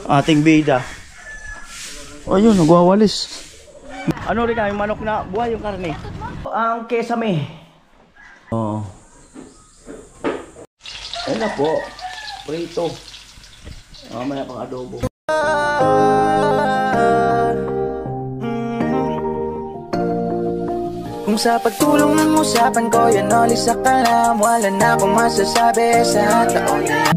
ating bida. O yun, nagwawalis. Ano rin yung manok na buhay yung karne. Ang kesame. Oh. Ayun na po. Prito. Mamaya pang adobo. Kung sa pagtulong ng usapan ko yan ulit sa kalam, wala na akong masasabi sa taon na yan.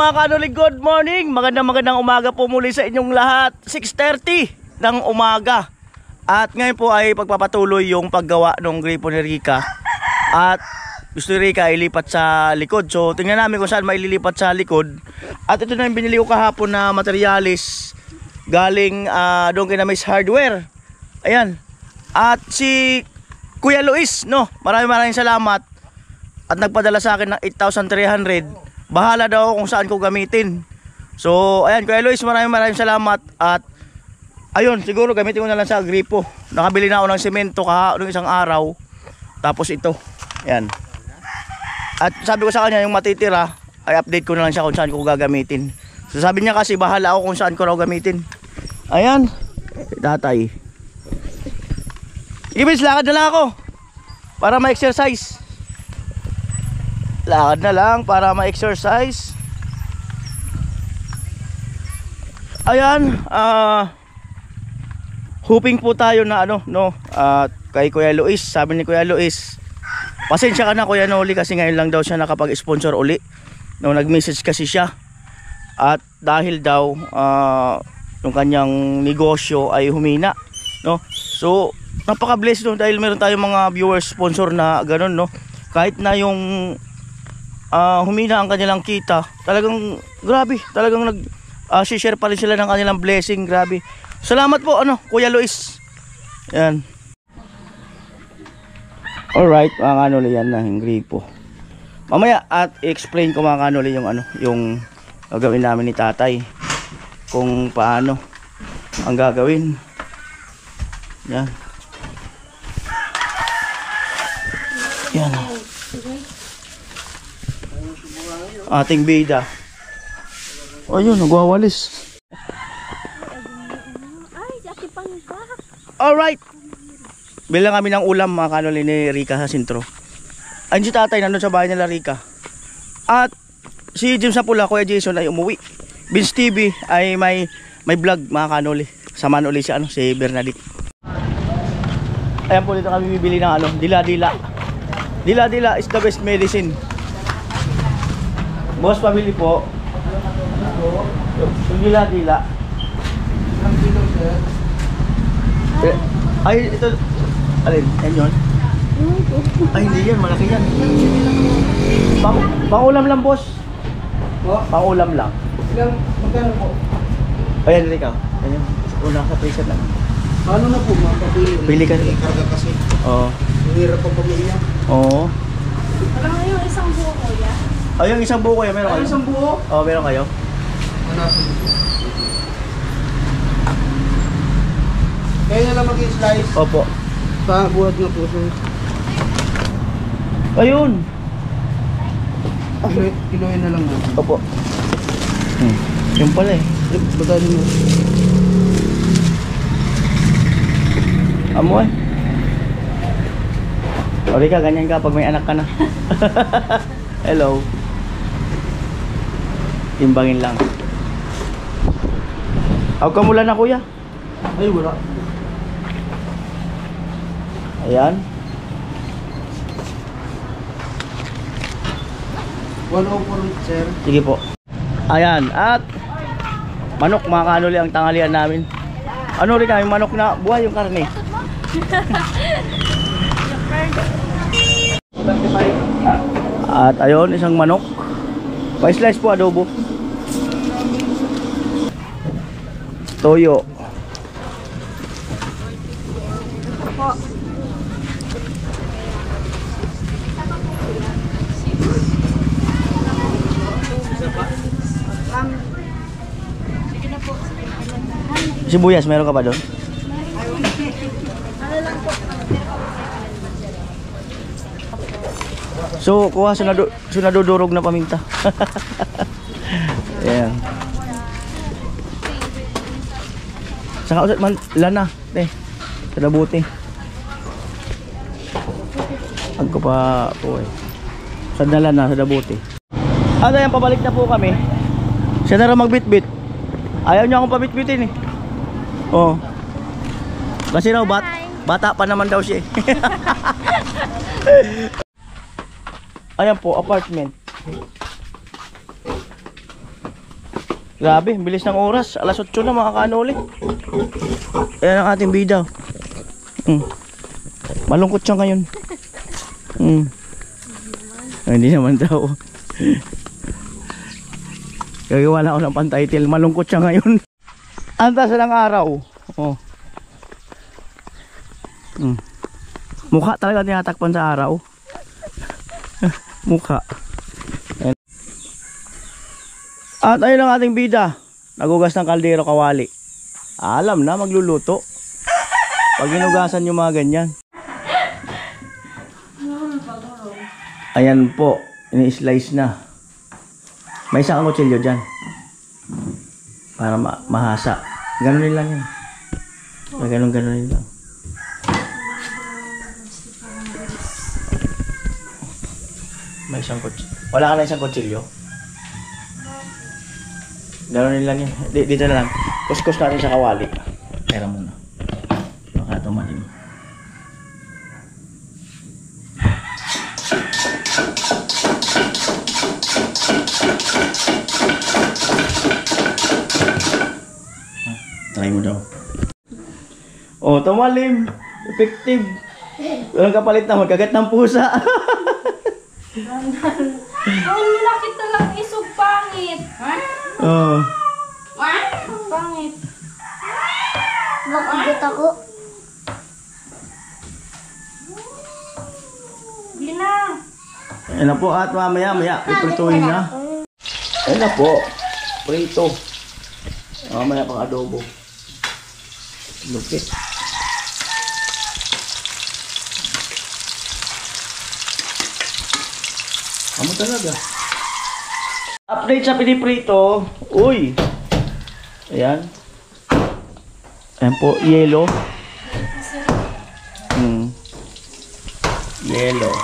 Mga kanoli, good morning. Magandang umaga po muli sa inyong lahat. 6:30 ng umaga. At ngayon po ay pagpapatuloy yung paggawa ng gripo ni Rica. At gusto ni Rica ilipat sa likod. So tingnan namin kung saan maililipat sa likod. At ito na yung binili ko kahapon na materialis galing doon kay na Miss Hardware. Ayan. At si Kuya Luis, no, maraming salamat. At nagpadala sa akin ng 8,300. Bahala daw kung saan ko gamitin. So ayan, Kuya Luis, maraming salamat. At ayun, siguro gamitin ko na lang sa gripo. Nakabili na ako ng semento noong isang araw. Tapos ito, ayan. At sabi ko sa kanya, yung matitira ay update ko na lang siya kung saan ko gagamitin. So sabi niya kasi bahala ako kung saan ko raw gamitin. Ayan, tatay. Ibig lakad na lang ako para ma-exercise. Lakad na lang para ma-exercise. Ayan, hoping po tayo na kay Kuya Luis. Sabi ni Kuya Luis, pasensya ka na Kuya Noli kasi ngayon lang daw siya nakapag-sponsor uli. No, nag-message kasi siya. At dahil daw yung kanyang negosyo ay humina, no? So, napaka-blessed no dahil meron tayong mga viewers sponsor na ganun, no? Kahit na yung humina ang kanilang kita, talagang grabe, talagang share pa rin sila ng kanilang blessing. Grabe, salamat po Kuya Luis. Yan. Alright mga kanoli, yan na yung gripo. Mamaya at i-explain ko mga kanoli yung gagawin namin ni tatay, kung paano ang gagawin. Yan. Yan ating bida. O yun, nagwawalis. Alright, bilang kami ng ulam mga kanoli ni Rica sa sentro. Ayun si tatay nandun sa bahay nila Rica. At si James na pula, Kuya Jason ay umuwi. Vince TV ay may vlog mga kanoli. Samahan ulit si Bernadette. Ayan po, dito kami bibili ng dila-dila. Dila-dila is the best medicine. Boss, pamili po. Yung dila-dila. Ay, ito. Alin? Yan yun? Ay, hindi yan. Malaki yan. Pang-ulam lang, boss. Pang-ulam lang. Magkano po? Ayan, Rica. Ayan. Una sa preset lang. Paano na po makapili? Pili ka rin. Karga kasi. Oo. Hirap ang pamilya. Oo. Alam mo yung isang buo kuya? Ay, yung isang buo kuya, meron kayo? Isang buo? Oo, meron kayo. Hanapin. na lang mag-slice. Opo. Buhat nga po, sir. Ayun. Kiloin na lang natin. Opo. Yung pala eh. Bataan mo. Amo eh. Sorry ka, ganyan ka pag may anak ka na. Hello. Timbangin lang. Huwag ka mula na kuya. Ay, wala. Ayan. 104, sir. Sige po. Ayan. At manok, mga kanuli ang tanghalian namin. Ano rin kami, manok na buhay yung karne. At ayun, isang manok. Pa-slice po adobo. Toyo. Sibuyas, meron ka ba doon? So, kuha sunadudurog na paminta. Ayan. Saka usat man lana, sa dabuti. Agko pa po eh. Sa lana sa dabuti. Ano yan, pabalik na po kami. Siya na rin magbitbit. Ayaw niya akong pabitbitin eh. Oh. Kasi raw bata pa naman daw siya eh. Ayan po, apartment. Grabe, bilis ng oras. Alas 8 na mga kanuli. Ayan ang ating bida. Malungkot siya ngayon. Ay, hindi naman daw. Gagawa na ako ng pan-title. Malungkot siya ngayon. Antas ng araw. Oh. Mukha talaga tinatakpan sa araw. Mukha. Ayan. At ayun ang ating bida. Nagugas ng kaldero kawali. Alam na magluluto. Pag hinugasan yung mga ganyan. Ayan po. Ini-slice na. May isang kutsilyo dyan. Para mahasa. Ganunin lang yan. Ganunin lang. May isang kutsilyo. Wala ka na isang kutsilyo? Ganunin lang yan. Dito na lang. Kuskus natin sa kawali. Pera muna. Baka tumalim. Try mo daw. Oh, tumalim. Effective. Walang kapalit na magkagat ng pusa. Ang nilakit na lang isog pangit. Oh. Pangit. Bakit ako? Hindi na. Ayan na po at maya iprituhin na. Ayan na po. Prito. Mamaya pang adobo. Lupit. Amo talaga. Update sa piniprito. Uy. Ayan. Ayan po, yellow. Yellow.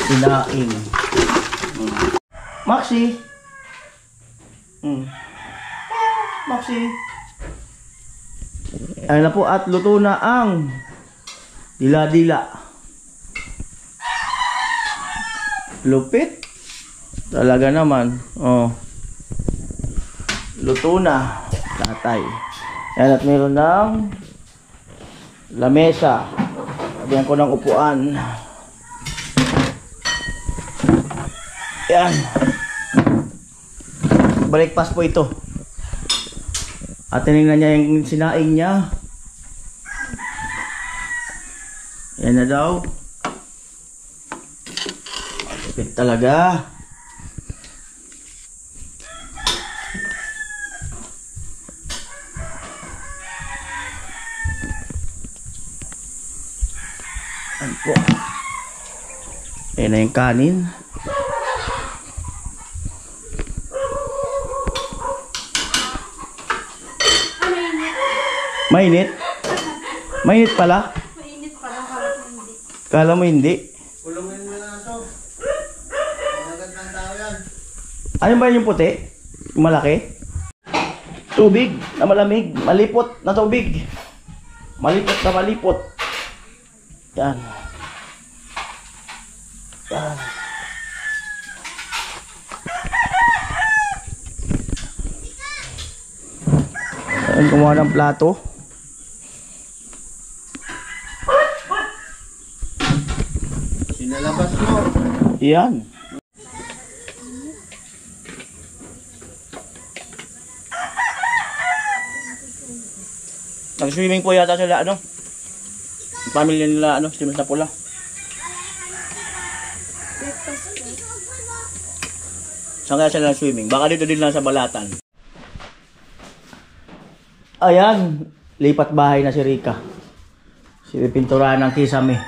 Sinaing. Maxi. Maxi. Ayan na po at luto na ang dila-dila. Lupit. Talaga naman. Oh. Luto na. Tatay. Ayan at meron ng lamesa. Sabihan ko ng upuan. Ayan. Breakfast po ito. At tinignan niya yung sinaing niya. Yan na daw. Lupit talaga. Ayan po. Ayan na yung kanin. Mainit? Mainit pala? Mainit pala, harap hindi. Kala mo hindi? Kulungin mo na ito. Agad ng tao yan. Ano ba yung puti? Yung malaki? Tubig na malamig. Malipot na tubig. Malipot na malipot. Yan. Yan. Ayan, kumuha ng plato. Sinalabas mo. Yan. Nag-swimming po yata sila, ano? Yung pamilya nila, ano? Swimming sa pula. Saan kaya sila swimming? Baka dito din lang sa Balatan. Ayan. Lipat bahay na si Rika. Pininturahan ng kisame.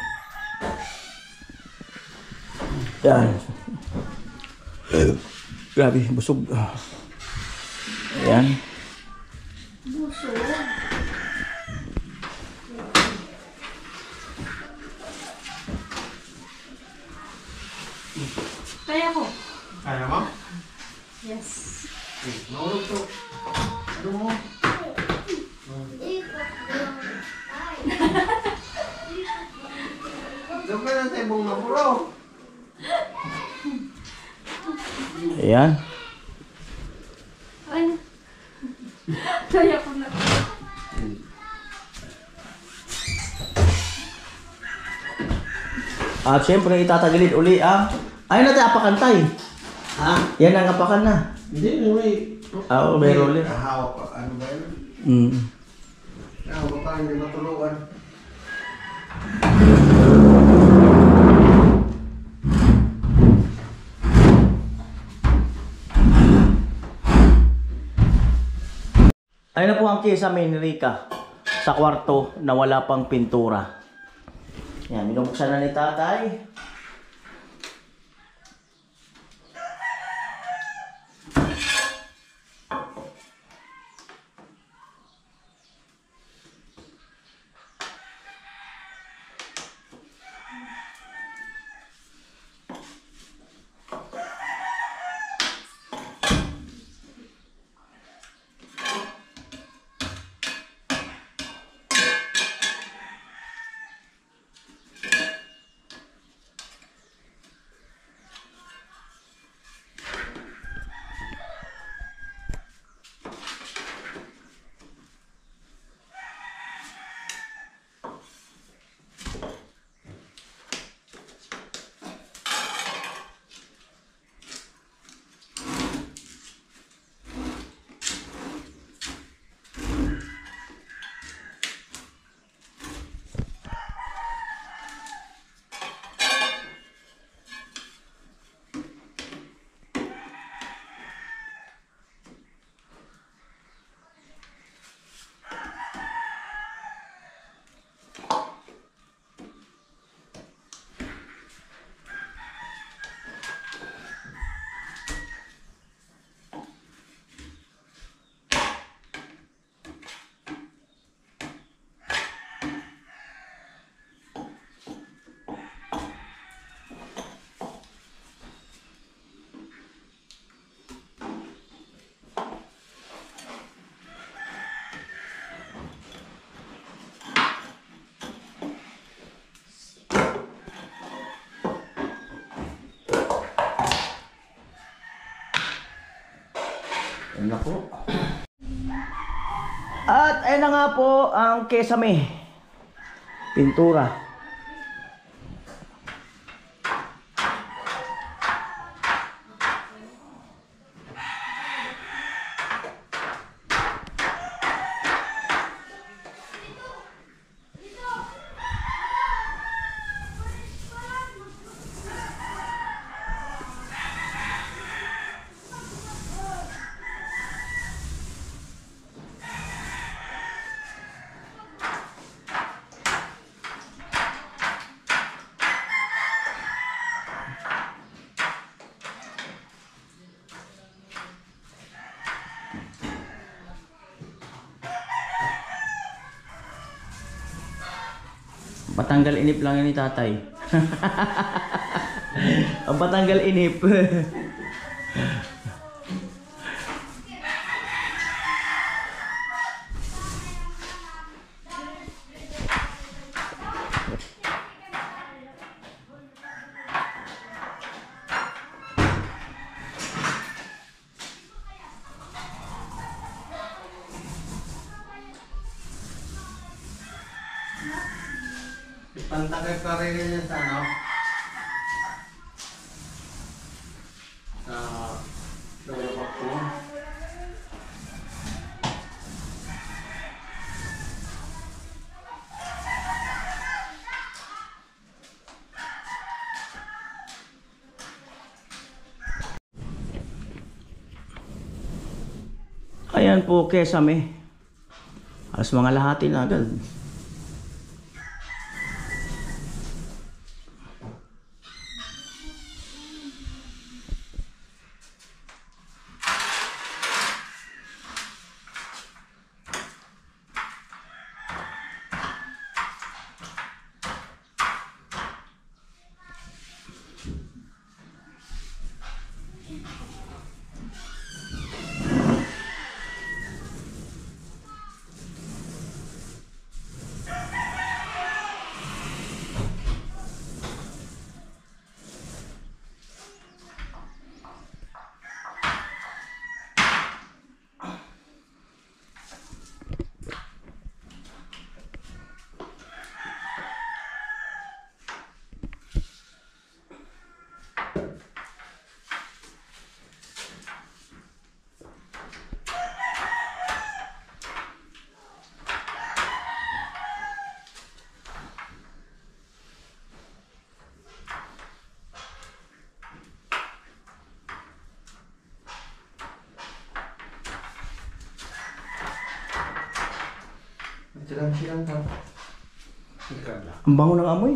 Yan. Grabe, busog. Ayan. Busog. Kaya ko. Kaya mo? Yes. Mahulog to. Ano mo? Doon ka lang tayo mong mapuro. Ayan. Ay. Kaya ko na. At syempre, itatagilid uli ang... Ayun natin, apakan tayo. Ha? Yan ang apakan na. Hindi, may... Oo, may roller. Hawak pa. Ano ba yun? Mm. Hawak pa, hindi matuluan. Ayun na po ang kisame ni Rika sa kwarto na wala pang pintura. Yan, binubuksan na ni tatay. Ayun na po. At ayun na nga po ang kesame. Pintura. Patanggal inip lang yan ni tatay. Ang patanggal inip. Pantakay pa rin niya sa ano? Sa lolo ko. Ayan po, Kesame. Alas mga lahati na agad. Silang ka. Ang bango ng amoy.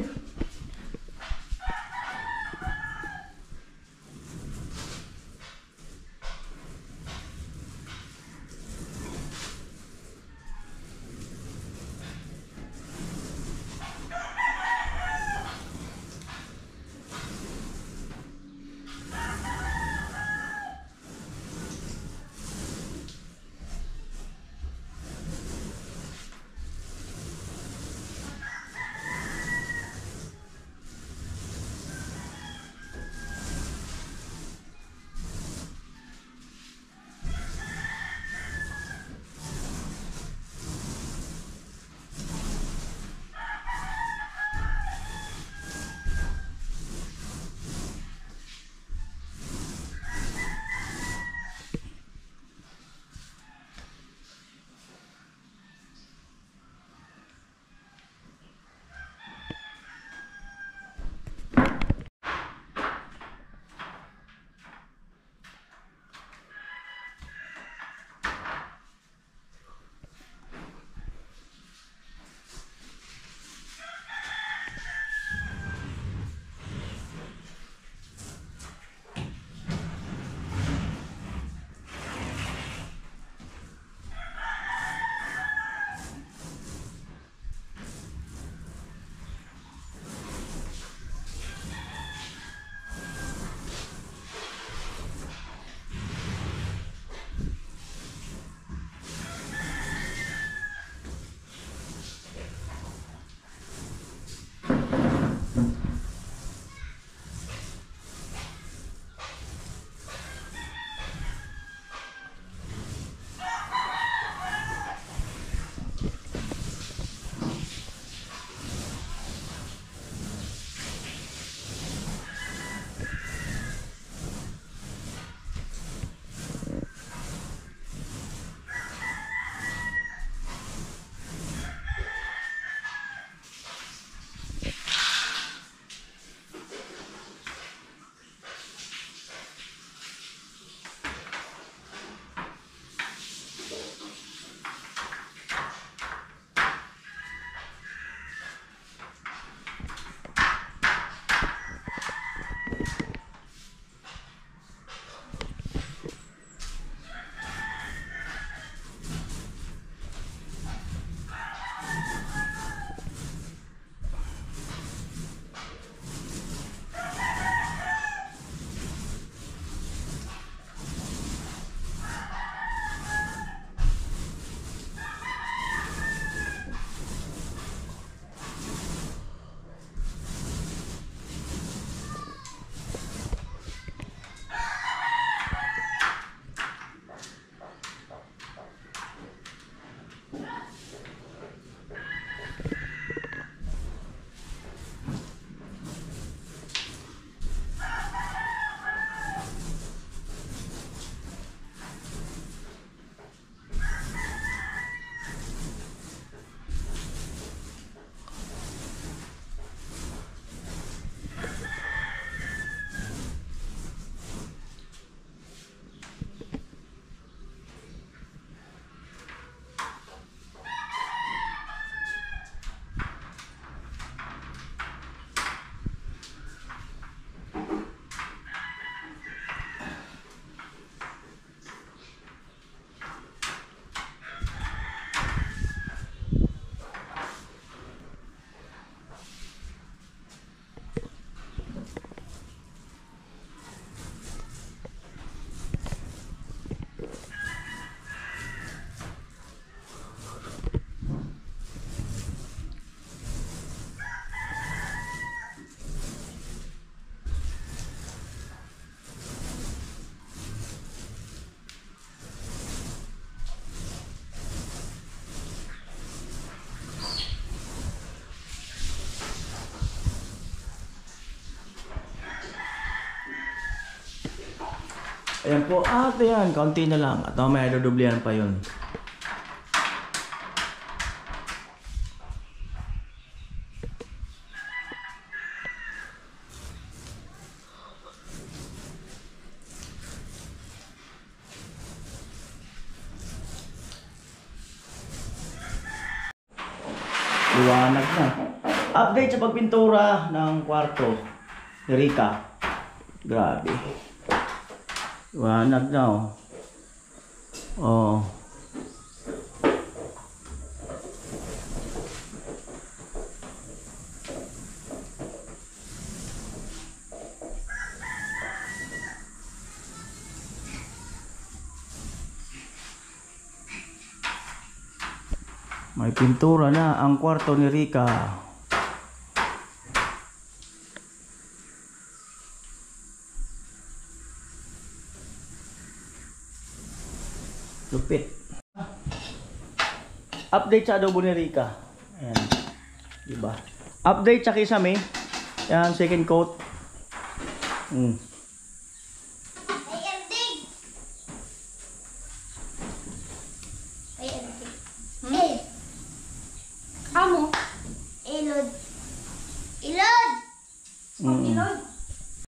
Ayan po. At ayan, kaunti na lang. At mamaya dodoblihan pa yun. Liwanag na. Update sa pagpintura ng kwarto ni Rica. Grabe. Liwanag na oh. Oh. May pintura na ang kwarto ni Rica. Lupit. Update sa adobo ni Rica. Ayan. Diba? Update sa kisame. Ayan, second coat.